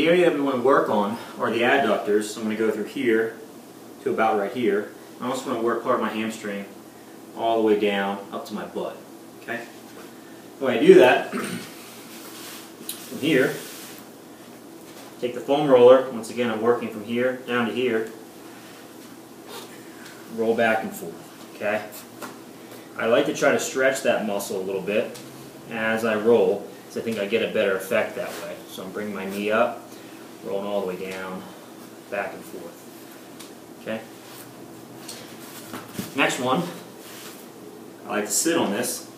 the area that we want to work on are the adductors. So I'm going to go through here to about right here. I also want to work part of my hamstring all the way down up to my butt. Okay? The way I do that, from here, take the foam roller. Once again, I'm working from here down to here. Roll back and forth. Okay? I like to try to stretch that muscle a little bit as I roll, because I think I get a better effect that way. So I'm bringing my knee up, rolling all the way down, back and forth. Okay? Next one, I like to sit on this.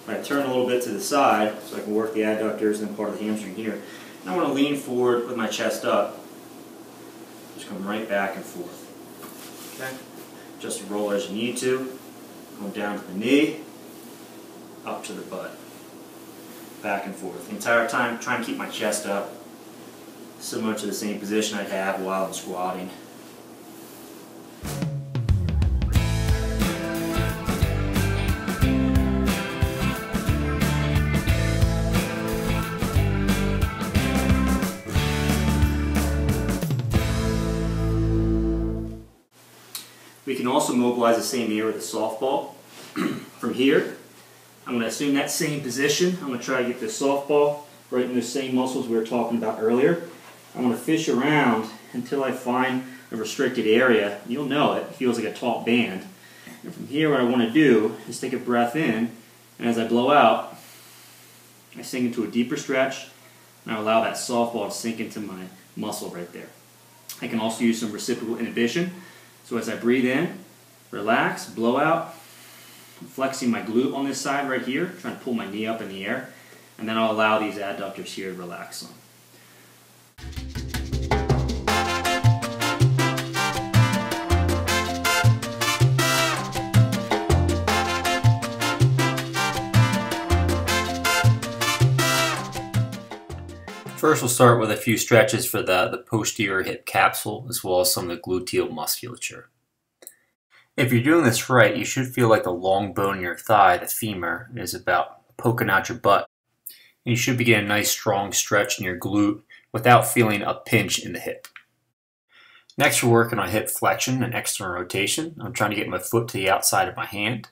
I turn a little bit to the side so I can work the adductors and part of the hamstring here. And I want to lean forward with my chest up. Just come right back and forth. Okay? Just roll as you need to. Go down to the knee, up to the butt. Back and forth. The entire time, try and keep my chest up, similar to the same position I'd have while I'm squatting. We can also mobilize the same area with a softball. From here, I'm going to assume that same position. I'm going to try to get this softball right in those same muscles we were talking about earlier. I'm going to fish around until I find a restricted area. You'll know it. It feels like a taut band. And from here, what I want to do is take a breath in, and as I blow out, I sink into a deeper stretch, and I allow that softball to sink into my muscle right there. I can also use some reciprocal inhibition. So as I breathe in, relax, blow out, I'm flexing my glute on this side right here, trying to pull my knee up in the air, and then I'll allow these adductors here to relax some. First, we'll start with a few stretches for the posterior hip capsule, as well as some of the gluteal musculature. If you're doing this right, you should feel like the long bone in your thigh, the femur, is about poking out your butt. And you should be getting a nice strong stretch in your glute without feeling a pinch in the hip. Next, we're working on hip flexion and external rotation. I'm trying to get my foot to the outside of my hand.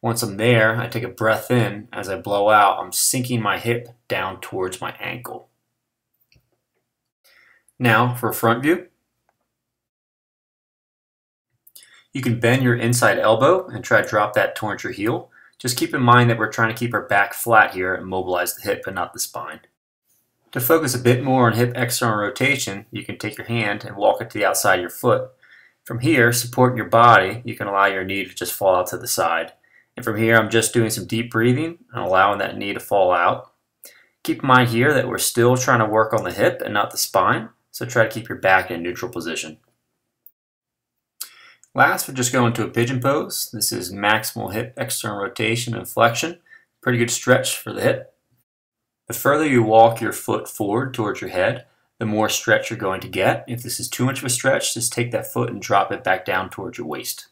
Once I'm there, I take a breath in. As I blow out, I'm sinking my hip down towards my ankle. Now, for a front view. You can bend your inside elbow and try to drop that towards your heel. Just keep in mind that we're trying to keep our back flat here and mobilize the hip and not the spine. To focus a bit more on hip external rotation, you can take your hand and walk it to the outside of your foot. From here, supporting your body, you can allow your knee to just fall out to the side. And from here, I'm just doing some deep breathing and allowing that knee to fall out. Keep in mind here that we're still trying to work on the hip and not the spine, so try to keep your back in a neutral position. Last, we're just going to a pigeon pose. This is maximal hip external rotation and flexion. Pretty good stretch for the hip. The further you walk your foot forward towards your head, the more stretch you're going to get. If this is too much of a stretch, just take that foot and drop it back down towards your waist.